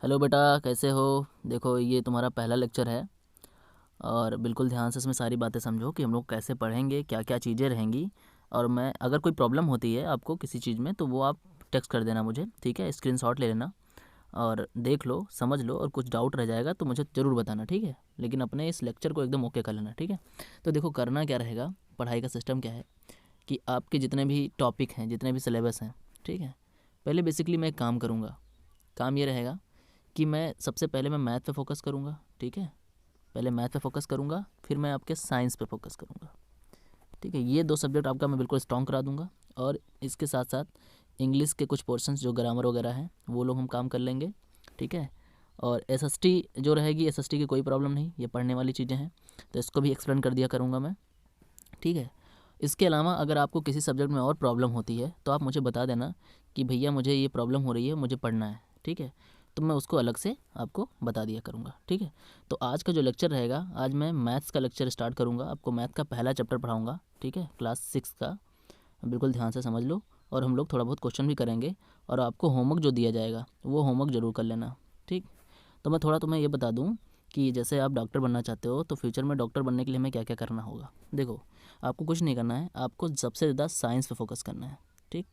Hello बेटा, कैसे हो? देखो, ये तुम्हारा पहला लेक्चर है और बिल्कुल ध्यान से इसमें सारी बातें समझो कि हम लोग कैसे पढ़ेंगे, क्या क्या चीज़ें रहेंगी। और मैं अगर कोई प्रॉब्लम होती है आपको किसी चीज़ में तो वो आप टेक्स्ट कर देना मुझे, ठीक है? स्क्रीनशॉट ले लेना और देख लो, समझ लो, और कुछ डाउट रह जाएगा तो मुझे ज़रूर बताना, ठीक है? लेकिन अपने इस लेक्चर को एकदम ओके कर लेना, ठीक है? तो देखो, करना क्या रहेगा, पढ़ाई का सिस्टम क्या है कि आपके जितने भी टॉपिक हैं, जितने भी सिलेबस हैं, ठीक है, पहले बेसिकली मैं एक काम करूँगा। काम ये रहेगा कि मैं सबसे पहले मैं मैथ पे फोकस करूँगा, ठीक है? पहले मैथ पे फोकस करूँगा, फिर मैं आपके साइंस पे फोकस करूँगा, ठीक है? ये दो सब्जेक्ट आपका मैं बिल्कुल स्ट्रॉन्ग करा दूँगा। और इसके साथ साथ इंग्लिश के कुछ पोर्शंस जो ग्रामर वगैरह हैं वो लोग हम काम कर लेंगे, ठीक है? और एसएसटी जो रहेगी, एसएसटी की कोई प्रॉब्लम नहीं, ये पढ़ने वाली चीज़ें हैं, तो इसको भी एक्सप्लेन कर दिया करूँगा मैं, ठीक है? इसके अलावा अगर आपको किसी सब्जेक्ट में और प्रॉब्लम होती है तो आप मुझे बता देना कि भैया मुझे ये प्रॉब्लम हो रही है, मुझे पढ़ना है, ठीक है? तो मैं उसको अलग से आपको बता दिया करूँगा, ठीक है? तो आज का जो लेक्चर रहेगा, आज मैं मैथ्स का लेक्चर स्टार्ट करूँगा, आपको मैथ का पहला चैप्टर पढ़ाऊँगा, ठीक है? क्लास 6 का। बिल्कुल ध्यान से समझ लो, और हम लोग थोड़ा बहुत क्वेश्चन भी करेंगे और आपको होमवर्क जो दिया जाएगा वो होमवर्क ज़रूर कर लेना, ठीक? तो मैं थोड़ा तुम्हें ये बता दूं कि जैसे आप डॉक्टर बनना चाहते हो तो फ्यूचर में डॉक्टर बनने के लिए हमें क्या क्या करना होगा। देखो, आपको कुछ नहीं करना है, आपको सबसे ज़्यादा साइंस पे फोकस करना है, ठीक?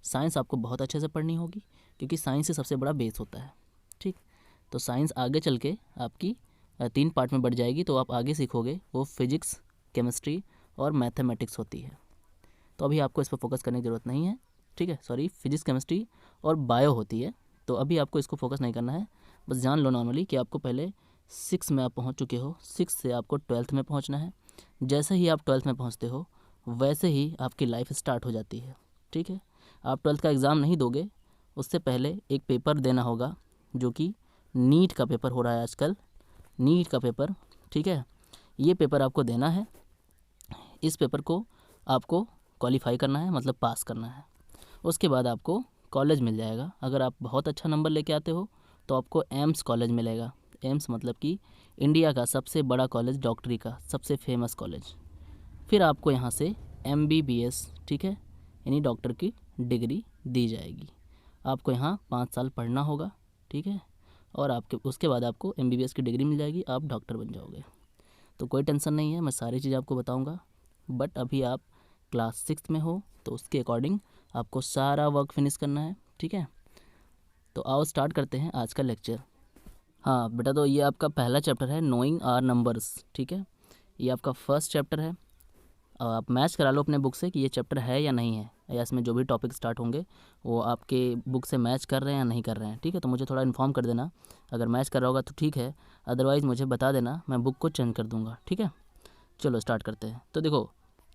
साइंस आपको बहुत अच्छे से पढ़नी होगी क्योंकि साइंस ही सबसे बड़ा बेस होता है, ठीक? तो साइंस आगे चल के आपकी 3 पार्ट में बढ़ जाएगी, तो आप आगे सीखोगे वो फिजिक्स, केमिस्ट्री और मैथमेटिक्स होती है। तो अभी आपको इस पर फोकस करने की ज़रूरत नहीं है, ठीक है? सॉरी, फिजिक्स, केमिस्ट्री और बायो होती है, तो अभी आपको इसको फोकस नहीं करना है। बस जान लो नॉर्मली कि आपको पहले 6 में आप पहुंच चुके हो, 6 से आपको 12th में पहुंचना है। जैसे ही आप 12th में पहुंचते हो वैसे ही आपकी लाइफ स्टार्ट हो जाती है, ठीक है? आप 12th का एग्ज़ाम नहीं दोगे, उससे पहले एक पेपर देना होगा जो कि नीट का पेपर हो रहा है आजकल, नीट का पेपर, ठीक है? ये पेपर आपको देना है। इस पेपर को आपको क्वालिफाई करना है, मतलब पास करना है। उसके बाद आपको कॉलेज मिल जाएगा। अगर आप बहुत अच्छा नंबर लेके आते हो तो आपको एम्स कॉलेज मिलेगा। एम्स मतलब कि इंडिया का सबसे बड़ा कॉलेज, डॉक्टरी का सबसे फेमस कॉलेज। फिर आपको यहाँ से एमबीबीएस, ठीक है, यानी डॉक्टर की डिग्री दी जाएगी। आपको यहाँ 5 साल पढ़ना होगा, ठीक है? और आपके उसके बाद आपको एमबीबीएस की डिग्री मिल जाएगी, आप डॉक्टर बन जाओगे। तो कोई टेंशन नहीं है, मैं सारी चीज़ आपको बताऊँगा। बट अभी आप क्लास 6 में हो तो उसके अकॉर्डिंग आपको सारा वर्क फिनिश करना है, ठीक है? तो आओ स्टार्ट करते हैं आज का लेक्चर। हाँ बेटा, तो ये आपका पहला चैप्टर है, नोइंग आर नंबर्स, ठीक है? ये आपका फर्स्ट चैप्टर है। आप मैच करा लो अपने बुक से कि ये चैप्टर है या नहीं है, या इसमें जो भी टॉपिक स्टार्ट होंगे वो आपके बुक से मैच कर रहे हैं या नहीं कर रहे हैं, ठीक है? तो मुझे थोड़ा इन्फॉर्म कर देना, अगर मैच कर रहा होगा तो ठीक है, अदरवाइज़ मुझे बता देना, मैं बुक को चेंज कर दूँगा, ठीक है? चलो स्टार्ट करते हैं। तो देखो,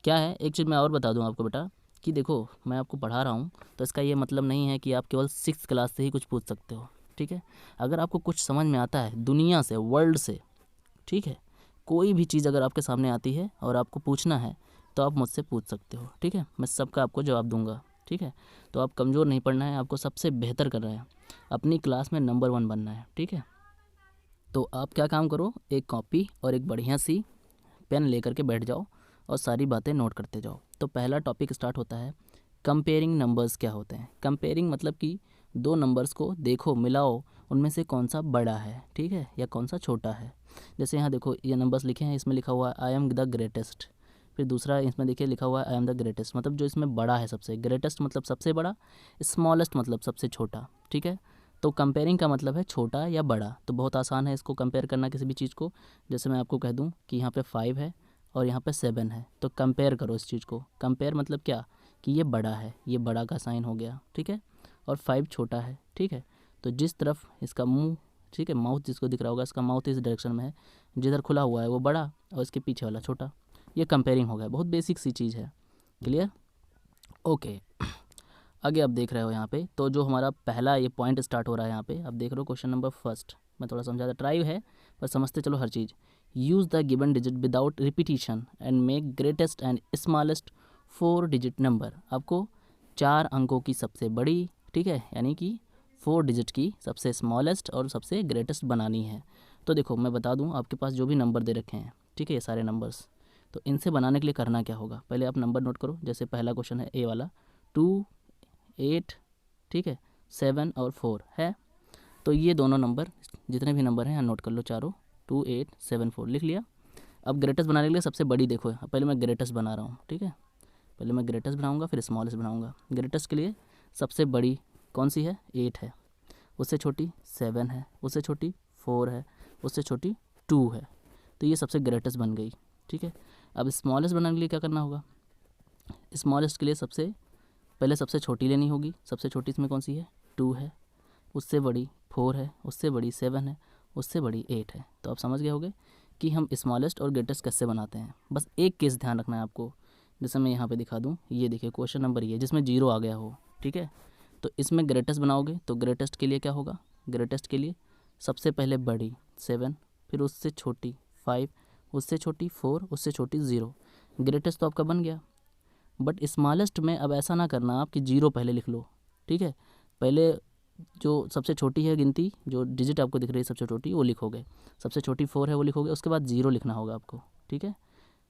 क्या है, एक चीज़ मैं और बता दूं आपको बेटा कि देखो, मैं आपको पढ़ा रहा हूं तो इसका ये मतलब नहीं है कि आप केवल 6th क्लास से ही कुछ पूछ सकते हो, ठीक है? अगर आपको कुछ समझ में आता है दुनिया से, वर्ल्ड से, ठीक है, कोई भी चीज़ अगर आपके सामने आती है और आपको पूछना है तो आप मुझसे पूछ सकते हो, ठीक है? मैं सबका आपको जवाब दूंगा, ठीक है? तो आप कमज़ोर नहीं पढ़ना है, आपको सबसे बेहतर करना है, अपनी क्लास में नंबर 1 बनना है, ठीक है? तो आप क्या काम करो, एक कॉपी और एक बढ़िया सी पेन लेकर के बैठ जाओ और सारी बातें नोट करते जाओ। तो पहला टॉपिक स्टार्ट होता है, कंपेयरिंग नंबर्स क्या होते हैं। कंपेयरिंग मतलब कि दो नंबर्स को देखो, मिलाओ, उनमें से कौन सा बड़ा है, ठीक है, या कौन सा छोटा है। जैसे यहाँ देखो, ये नंबर्स लिखे हैं, इसमें लिखा हुआ है आई एम द ग्रेटेस्ट। फिर दूसरा इसमें देखिए लिखा हुआ है आई एम द ग्रेटेस्ट, मतलब जो इसमें बड़ा है सबसे, ग्रेटेस्ट मतलब सबसे बड़ा, स्मॉलेस्ट मतलब सबसे छोटा, ठीक है? तो कंपेयरिंग का मतलब है छोटा या बड़ा। तो बहुत आसान है इसको कंपेयर करना किसी भी चीज़ को। जैसे मैं आपको कह दूं कि यहाँ पे 5 है और यहाँ पे 7 है, तो कंपेयर करो इस चीज़ को। कंपेयर मतलब क्या, कि ये बड़ा है, ये बड़ा का साइन हो गया, ठीक है? और 5 छोटा है, ठीक है? तो जिस तरफ इसका मुंह, ठीक है, माउथ जिसको दिख रहा होगा, इसका माउथ इस डायरेक्शन में है, जिधर खुला हुआ है वो बड़ा और इसके पीछे वाला छोटा। ये कंपेयरिंग हो गया, बहुत बेसिक सी चीज़ है। क्लियर? ओके। आगे आप देख रहे हो यहाँ पे, तो जो हमारा पहला ये पॉइंट स्टार्ट हो रहा है यहाँ पे, आप देख रहे हो क्वेश्चन नंबर फर्स्ट। मैं थोड़ा समझाता, ट्राई है पर समझते चलो हर चीज़। Use the given digit without repetition and make greatest and smallest 4 digit number. आपको 4 अंकों की सबसे बड़ी, ठीक है, यानी कि 4 डिजिट की सबसे स्मॉलेस्ट और सबसे ग्रेटेस्ट बनानी है। तो देखो मैं बता दूँ, आपके पास जो भी नंबर दे रखे हैं, ठीक है, ये सारे नंबर्स, तो इनसे बनाने के लिए करना क्या होगा, पहले आप नंबर नोट करो। जैसे पहला क्वेश्चन है ए वाला, 2, 8, ठीक है, 7 और 4 है। तो ये दोनों नंबर, जितने भी नंबर हैं यहाँ नोट कर लो चारों, 2874 लिख लिया। अब ग्रेटेस्ट बनाने के लिए सबसे बड़ी देखो, पहले मैं ग्रेटेस्ट बना रहा हूँ, ठीक है। पहले मैं ग्रेटेस्ट बनाऊँगा, फिर स्मॉलेस्ट बनाऊँगा। ग्रेटेस्ट के लिए सबसे बड़ी कौन सी है? 8 है, उससे छोटी 7 है, उससे छोटी 4 है, उससे छोटी 2 है। तो ये सबसे ग्रेटेस्ट बन गई, ठीक है। अब स्मॉलेस्ट बनाने के लिए क्या करना होगा? स्मॉलेस्ट के लिए सबसे छोटी लेनी होगी। सबसे छोटी इसमें कौन सी है? 2 है, उससे बड़ी 4 है, उससे बड़ी 7 है, उससे बड़ी 8 है। तो आप समझ गए होंगे कि हम स्मॉलेस्ट और ग्रेटेस्ट कैसे बनाते हैं। बस एक केस ध्यान रखना है आपको, जैसे मैं यहाँ पे दिखा दूँ, ये देखिए क्वेश्चन नंबर ये जिसमें 0 आ गया हो, ठीक है। तो इसमें ग्रेटेस्ट बनाओगे तो ग्रेटेस्ट के लिए क्या होगा? ग्रेटेस्ट के लिए सबसे पहले बड़ी 7, फिर उससे छोटी 5, उससे छोटी 4, उससे छोटी 0। ग्रेटेस्ट तो आपका बन गया। बट स्मॉलेस्ट में अब ऐसा ना करना आप कि 0 पहले लिख लो, ठीक है। पहले जो सबसे छोटी है गिनती, जो डिजिट आपको दिख रही है सबसे छोटी, वो लिखोगे। सबसे छोटी 4 है वो लिखोगे, उसके बाद 0 लिखना होगा आपको, ठीक है।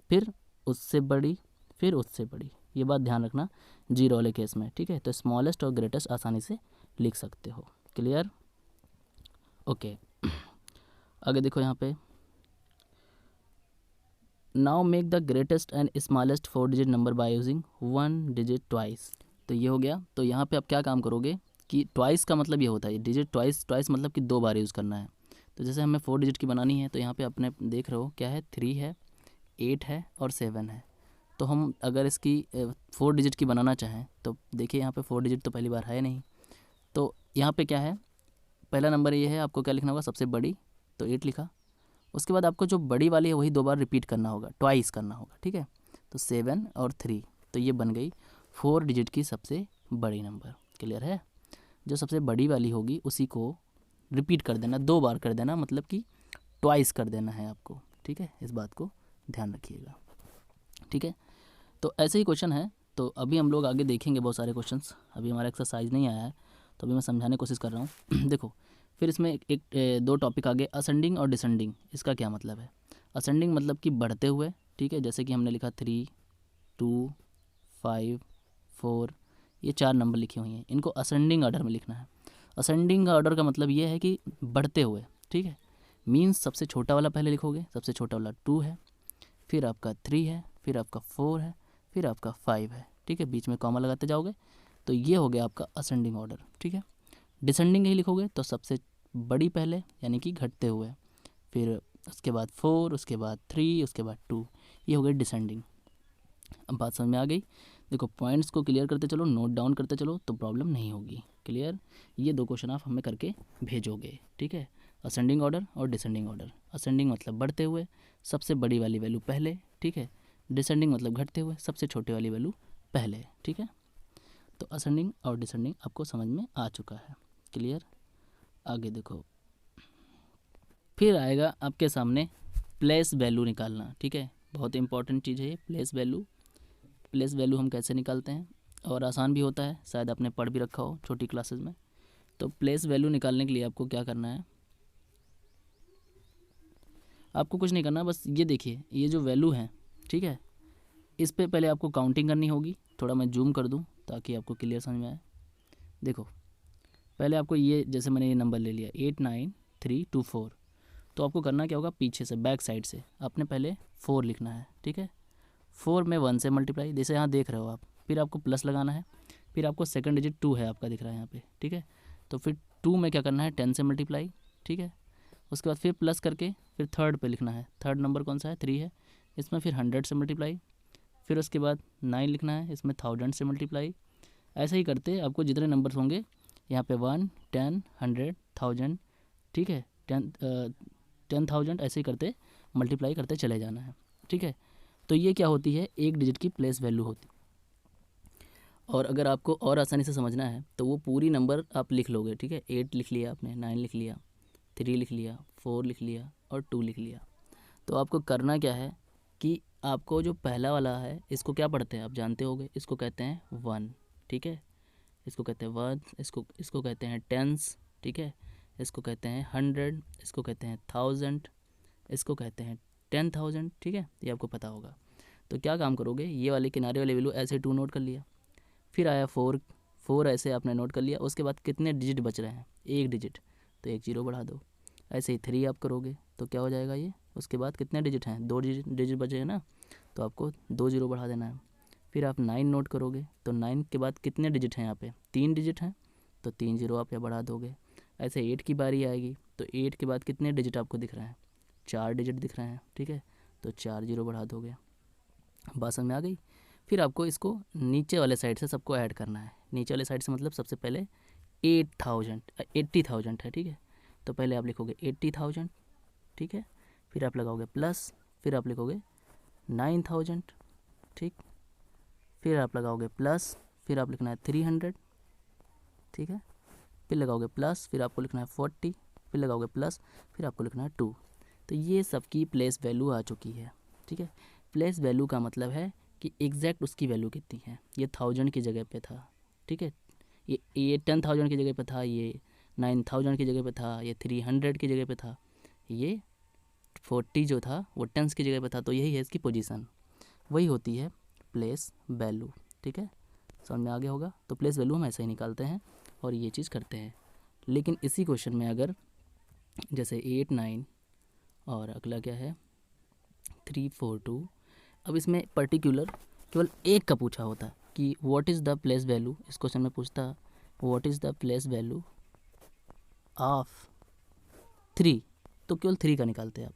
फिर उससे बड़ी, फिर उससे बड़ी, ये बात ध्यान रखना 0 वाले केस में, ठीक है। तो स्मॉलेस्ट और ग्रेटेस्ट आसानी से लिख सकते हो। क्लियर? ओके। आगे देखो यहाँ पे, now make the greatest and smallest 4 digit number by using 1 digit twice. तो ये हो गया। तो यहाँ पे आप क्या काम करोगे कि ट्वाइस का मतलब ये होता है, डिजिट ट्वाइस मतलब कि 2 बार यूज़ करना है। तो जैसे हमें 4 डिजिट की बनानी है, तो यहाँ पे अपने देख रहे हो क्या है, 3 है, 8 है और 7 है। तो हम अगर इसकी 4 डिजिट की बनाना चाहें तो देखिए यहाँ पे 4 डिजिट तो पहली बार है नहीं। तो यहाँ पे क्या है, पहला नंबर ये है, आपको क्या लिखना होगा? सबसे बड़ी, तो 8 लिखा। उसके बाद आपको जो बड़ी वाली है वही 2 बार रिपीट करना होगा, ट्वाइस करना होगा, ठीक है। तो 7 और 3, तो ये बन गई 4 डिजिट की सबसे बड़ी नंबर। क्लियर है? जो सबसे बड़ी वाली होगी उसी को रिपीट कर देना, 2 बार कर देना, मतलब कि ट्वाइस कर देना है आपको, ठीक है। इस बात को ध्यान रखिएगा, ठीक है। तो ऐसे ही क्वेश्चन है। तो अभी हम लोग आगे देखेंगे बहुत सारे क्वेश्चंस। अभी हमारा एक्सरसाइज नहीं आया है, तो अभी मैं समझाने की कोशिश कर रहा हूँ। देखो, फिर इसमें एक 2 टॉपिक आगे, असेंडिंग और डिसेंडिंग। इसका क्या मतलब है? असेंडिंग मतलब कि बढ़ते हुए, ठीक है। जैसे कि हमने लिखा 3, 2, 5, 4, ये 4 नंबर लिखे हुए हैं, इनको असेंडिंग ऑर्डर में लिखना है। असेंडिंग ऑर्डर का मतलब ये है कि बढ़ते हुए, ठीक है। मीन्स सबसे छोटा वाला पहले लिखोगे, सबसे छोटा वाला 2 है, फिर आपका 3 है, फिर आपका 4 है, फिर आपका 5 है, ठीक है। बीच में कॉमा लगाते जाओगे, तो ये हो गया आपका असेंडिंग ऑर्डर, ठीक है। डिसेंडिंग ही लिखोगे तो सबसे बड़ी पहले, यानी कि घटते हुए, फिर उसके बाद 4, उसके बाद 3, उसके बाद 2, ये हो गई डिसेंडिंग। अब बात समझ में आ गई? देखो, पॉइंट्स को क्लियर करते चलो, नोट डाउन करते चलो, तो प्रॉब्लम नहीं होगी। क्लियर? ये 2 क्वेश्चन आप हमें करके भेजोगे, ठीक है। असेंडिंग ऑर्डर और डिसेंडिंग ऑर्डर। असेंडिंग मतलब बढ़ते हुए, सबसे बड़ी वाली वैल्यू पहले, ठीक है। डिसेंडिंग मतलब घटते हुए, सबसे छोटी वाली वैल्यू पहले, ठीक है। तो असेंडिंग और डिसेंडिंग आपको समझ में आ चुका है। क्लियर? आगे देखो, फिर आएगा आपके सामने प्लेस वैल्यू निकालना, ठीक है। बहुत इंपॉर्टेंट चीज़ है ये प्लेस वैल्यू। प्लेस वैल्यू हम कैसे निकालते हैं, और आसान भी होता है, शायद आपने पढ़ भी रखा हो छोटी क्लासेस में। तो प्लेस वैल्यू निकालने के लिए आपको क्या करना है, आपको कुछ नहीं करना, बस ये देखिए, ये जो वैल्यू है, ठीक है, इस पे पहले आपको काउंटिंग करनी होगी। थोड़ा मैं जूम कर दूं ताकि आपको क्लियर समझ में आए। देखो, पहले आपको ये, जैसे मैंने ये नंबर ले लिया 89324, तो आपको करना क्या होगा, पीछे से बैक साइड से आपने पहले 4 लिखना है, ठीक है। 4 में 1 से मल्टीप्लाई, जैसे यहाँ देख रहे हो आप, फिर आपको प्लस लगाना है, फिर आपको सेकंड डिजिट 2 है आपका दिख रहा है यहाँ पे, ठीक है। तो फिर 2 में क्या करना है, 10 से मल्टीप्लाई, ठीक है। उसके बाद फिर प्लस करके फिर थर्ड पे लिखना है, थर्ड नंबर कौन सा है, 3 है, इसमें फिर 100 से मल्टीप्लाई, फिर उसके बाद 9 लिखना है, इसमें 1000 से मल्टीप्लाई। ऐसे ही करते आपको जितने नंबर्स होंगे यहाँ पे 1, 10, 100, 1000, ठीक है, 10,000, ऐसे ही करते मल्टीप्लाई करते चले जाना है, ठीक है। तो ये क्या होती है, एक डिजिट की प्लेस वैल्यू होती। और अगर आपको और आसानी से समझना है तो वो पूरी नंबर आप लिख लोगे, ठीक है। 8 लिख लिया आपने, 9 लिख लिया, 3 लिख लिया, 4 लिख लिया और 2 लिख लिया। तो आपको करना क्या है कि आपको जो पहला वाला है, इसको क्या पढ़ते हैं आप जानते होगे, इसको कहते हैं 1, ठीक है। इसको कहते हैं 1, इसको कहते हैं टेंस, ठीक है। इसको कहते हैं 100, इसको कहते हैं 1000, इसको कहते हैं 10,000, ठीक है। ये आपको पता होगा। तो क्या काम करोगे, ये वाले किनारे वाले वैल्यू ऐसे 2 नोट कर लिया, फिर आया 4, 4 ऐसे आपने नोट कर लिया। उसके बाद कितने डिजिट बच रहे हैं, एक डिजिट, तो एक जीरो बढ़ा दो। ऐसे ही 3 आप करोगे तो क्या हो जाएगा ये, उसके बाद कितने डिजिट हैं, 2 डिजिट बचे हैं ना, तो आपको 2 जीरो बढ़ा देना है। फिर आप 9 नोट करोगे तो 9 के बाद कितने डिजिट हैं, यहाँ पे 3 डिजिट हैं, तो 3 जीरो आप यहाँ बढ़ा दोगे। ऐसे 8 की बारी आएगी तो 8 के बाद कितने डिजिट आपको दिख रहे हैं, 4 डिजिट दिख रहे हैं, ठीक है, तो 4 जीरो बढ़ा दोगे। बात समझ में आ गई। फिर आपको इसको नीचे वाले साइड से सबको ऐड करना है। नीचे वाले साइड से मतलब सबसे पहले 80,000 है, ठीक है, तो पहले आप लिखोगे 80,000, ठीक है, फिर आप लगाओगे प्लस, फिर आप लिखोगे 9,000, ठीक, फिर आप लगाओगे प्लस, फिर आप लिखना है 300, ठीक है, फिर लगाओगे प्लस, फिर आपको लिखना है 40, फिर लगाओगे प्लस, फिर आपको लिखना है 2। तो ये सबकी प्लेस वैल्यू आ चुकी है, ठीक है। प्लेस वैल्यू का मतलब है कि एग्जैक्ट उसकी वैल्यू कितनी है। ये 1000 की जगह पे था, ठीक है, ये 10,000 की जगह पे था, ये 9,000 की जगह पे था, ये 300 की जगह पे था, ये 40 जो था वो टेंस की जगह पे था। तो यही है इसकी पोजीशन, वही होती है प्लेस वैल्यू, ठीक है, समझ में आ गया होगा। तो प्लेस वैल्यू हम ऐसे ही निकालते हैं और ये चीज़ करते हैं। लेकिन इसी क्वेश्चन में अगर जैसे 8 9 और अगला क्या है 3 4 2, अब इसमें पर्टिकुलर केवल एक का पूछा होता कि what is the place value, इस क्वेश्चन में पूछता what is the place value of 3, तो केवल 3 का निकालते हैं आप।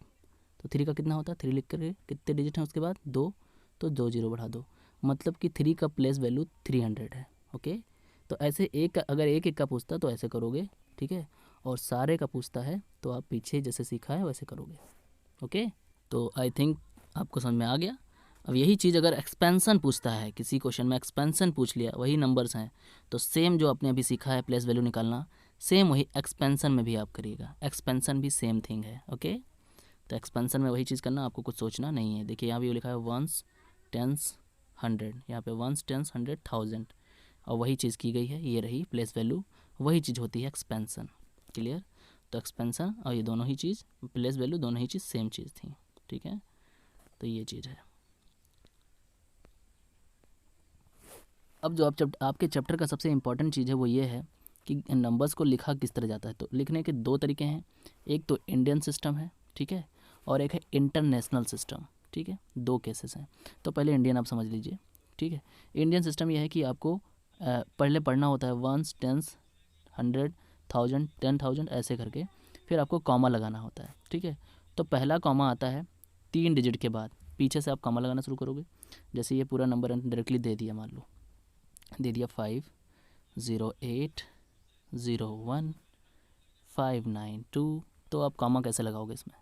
तो 3 का कितना होता है, 3 लिख कर कितने डिजिट हैं उसके बाद 2, तो 2 जीरो बढ़ा दो, मतलब कि 3 का प्लेस वैल्यू 300 है। ओके, तो ऐसे एक का अगर एक एक का पूछता तो ऐसे करोगे, ठीक है, और सारे का पूछता है तो आप पीछे जैसे सीखा है वैसे करोगे। ओके, तो आई थिंक आपको समझ में आ गया। अब यही चीज़ अगर एक्सपेंसन पूछता है, किसी क्वेश्चन में एक्सपेंसन पूछ लिया, वही नंबर्स हैं, तो सेम जो आपने अभी सीखा है प्लेस वैल्यू निकालना, सेम वही एक्सपेंसन में भी आप करिएगा। एक्सपेंसन भी सेम थिंग है। ओके, तो एक्सपेंसन में वही चीज़ करना, आपको कुछ सोचना नहीं है। देखिए यहाँ भी लिखा है वंस टेंस 100, यहाँ पे वंस टेंस 100 1000, और वही चीज़ की गई है, ये रही प्लेस वैल्यू, वही चीज़ होती है एक्सपेंसन। क्लियर, तो एक्सपेंसन और ये दोनों ही चीज़ प्लेस वैल्यू दोनों ही चीज़ सेम चीज़ थी, ठीक है, तो ये चीज़ है। अब जो आपके चैप्टर का सबसे इम्पॉर्टेंट चीज़ है वो ये है कि नंबर्स को लिखा किस तरह जाता है। तो लिखने के 2 तरीके हैं, एक तो इंडियन सिस्टम है, ठीक है, और एक है इंटरनेशनल सिस्टम, ठीक है, 2 केसेस हैं। तो पहले इंडियन आप समझ लीजिए, ठीक है। इंडियन सिस्टम यह है कि आपको पहले पढ़ना होता है वंस टेंस 100 1000 10,000 ऐसे करके, फिर आपको कॉमा लगाना होता है, ठीक है। तो पहला कॉमा आता है 3 डिजिट के बाद, पीछे से आप कॉमा लगाना शुरू करोगे। जैसे ये पूरा नंबर डायरेक्टली दे दिया, मान लो दे दिया 5 0 8 0 1 5 9 2, तो आप कॉमा कैसे लगाओगे इसमें,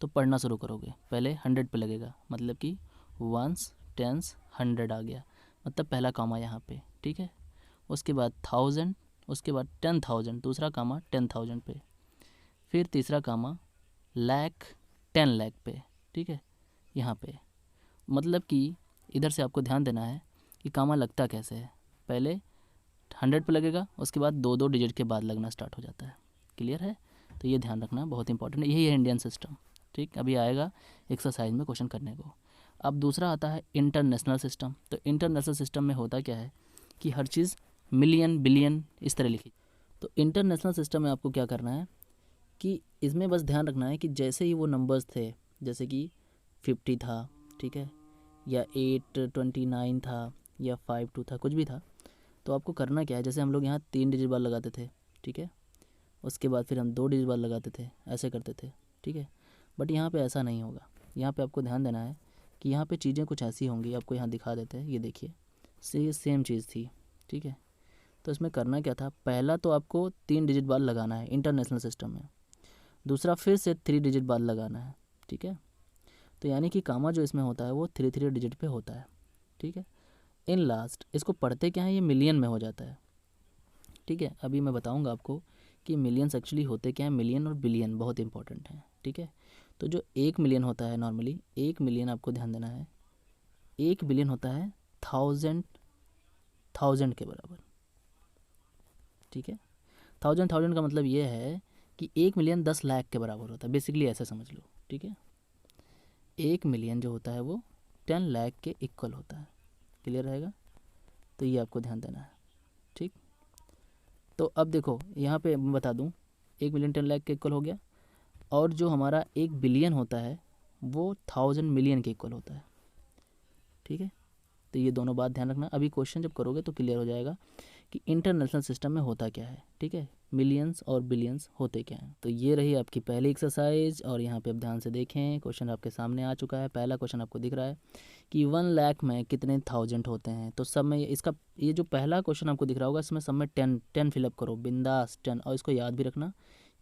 तो पढ़ना शुरू करोगे। पहले 100 पे लगेगा, मतलब कि वंस टेंस 100 आ गया, मतलब पहला कॉमा यहाँ पे, ठीक है। उसके बाद 1000, उसके बाद 10,000, दूसरा कामा 10,000 पे, फिर तीसरा कामा लाख 10 लाख पे, ठीक है, यहाँ पे। मतलब कि इधर से आपको ध्यान देना है कि कामा लगता कैसे है, पहले 100 पे लगेगा, उसके बाद 2 डिजिट के बाद लगना स्टार्ट हो जाता है। क्लियर है, तो ये ध्यान रखना बहुत इंपॉर्टेंट है, यही है इंडियन सिस्टम, ठीक। अभी आएगा एक्सरसाइज में क्वेश्चन करने को। अब दूसरा आता है इंटरनेशनल सिस्टम। तो इंटरनेशनल सिस्टम में होता क्या है कि हर चीज़ मिलियन बिलियन इस तरह लिखी। तो इंटरनेशनल सिस्टम में आपको क्या करना है कि इसमें बस ध्यान रखना है कि जैसे ही वो नंबर्स थे, जैसे कि 50 था, ठीक है, या 829 था, या 52 था, कुछ भी था, तो आपको करना क्या है, जैसे हम लोग यहाँ 3 डिजिट बाद लगाते थे, ठीक है, उसके बाद फिर हम 2 डिजिट बाद लगाते थे, ऐसे करते थे, ठीक है। बट यहाँ पे ऐसा नहीं होगा। यहाँ पे आपको ध्यान देना है कि यहाँ पे चीज़ें कुछ ऐसी होंगी, आपको यहाँ दिखा देते हैं, ये देखिए सेम चीज़ थी, ठीक है। तो इसमें करना क्या था, पहला तो आपको 3 डिजिट बाद लगाना है इंटरनेशनल सिस्टम में, दूसरा फिर से 3 डिजिट बाद लगाना है, ठीक है। तो यानी कि कामा जो इसमें होता है वो 3 डिजिट पे होता है, ठीक है। इन लास्ट इसको पढ़ते क्या है, ये मिलियन में हो जाता है, ठीक है। अभी मैं बताऊंगा आपको कि मिलियंस एक्चुअली होते क्या है। मिलियन और बिलियन बहुत इंपॉर्टेंट हैं, ठीक है। तो जो 1 मिलियन होता है, नॉर्मली 1 मिलियन आपको ध्यान देना है, 1 बिलियन होता है 1000 के बराबर, ठीक है। 1000 का मतलब ये है कि 1 मिलियन 10 लाख के बराबर होता है, बेसिकली ऐसे समझ लो, ठीक है। 1 मिलियन जो होता है वो 10 लाख के इक्वल होता है। क्लियर रहेगा, तो ये आपको ध्यान देना है, ठीक। तो अब देखो यहाँ पे मैं बता दूँ 1 मिलियन 10 लाख के इक्वल हो गया, और जो हमारा 1 बिलियन होता है वो 1000 मिलियन के इक्वल होता है। ठीक है, तो ये दोनों बात ध्यान रखना। अभी क्वेश्चन जब करोगे तो क्लियर हो जाएगा कि इंटरनेशनल सिस्टम में होता क्या है। ठीक है, मिलियंस और बिलियंस होते क्या हैं। तो ये रही आपकी पहली एक्सरसाइज, और यहाँ पे आप ध्यान से देखें, क्वेश्चन आपके सामने आ चुका है। पहला क्वेश्चन आपको दिख रहा है कि 1 लाख में कितने थाउजेंड होते हैं। तो सब में इसका ये जो पहला क्वेश्चन आपको दिख रहा होगा, इसमें सब में 10 फिलअप करो, बिंदास 10, और इसको याद भी रखना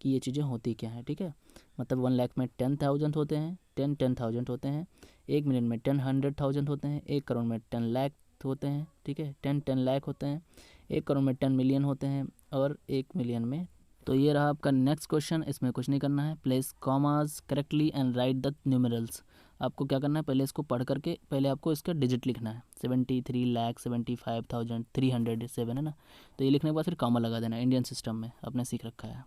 कि ये चीज़ें होती क्या हैं। ठीक है, मतलब 1 लाख में 10,000 होते हैं, 10,000 होते हैं। 1 मिलियन में 100,000 होते हैं। 1 करोड़ में 10 लाख होते हैं। ठीक है, 10 लाख होते हैं। 1 करोड़ में 10 मिलियन होते हैं, और 1 मिलियन में। तो ये रहा आपका नेक्स्ट क्वेश्चन। इसमें कुछ नहीं करना है, place commas correctly and right the numerals. आपको क्या करना है, पहले इसको पढ़ करके पहले आपको इसका डिजिट लिखना है। 73,75,307 है ना। तो ये लिखने के बाद फिर कॉमा लगा देना। इंडियन सिस्टम में आपने सीख रखा है।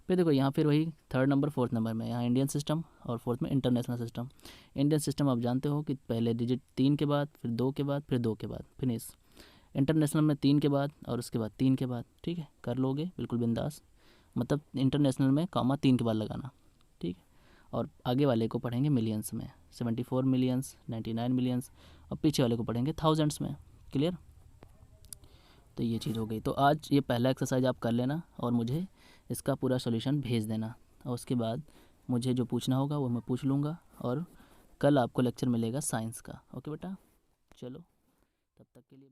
फिर देखो यहाँ फिर वही 3rd नंबर 4th नंबर में, यहाँ इंडियन सिस्टम, और 4th में इंटरनेशनल सिस्टम। इंडियन सिस्टम आप जानते हो कि पहले डिजिट 3 के बाद, फिर 2 के बाद, फिर 2 के बाद, फिनिश। इंटरनेशनल में 3 के बाद, और उसके बाद 3 के बाद। ठीक है, कर लोगे बिल्कुल बिंदास। मतलब इंटरनेशनल में कॉमा 3 के बाद लगाना। ठीक है, और आगे वाले को पढ़ेंगे मिलियंस में, 74 मिलियंस, 99 मिलियंस, और पीछे वाले को पढ़ेंगे थाउजेंड्स में। क्लियर। तो ये चीज़ हो गई। तो आज ये पहला एक्सरसाइज आप कर लेना, और मुझे इसका पूरा सॉल्यूशन भेज देना, और उसके बाद मुझे जो पूछना होगा वो मैं पूछ लूँगा, और कल आपको लेक्चर मिलेगा साइंस का। ओके बेटा, चलो तब तक के लिए।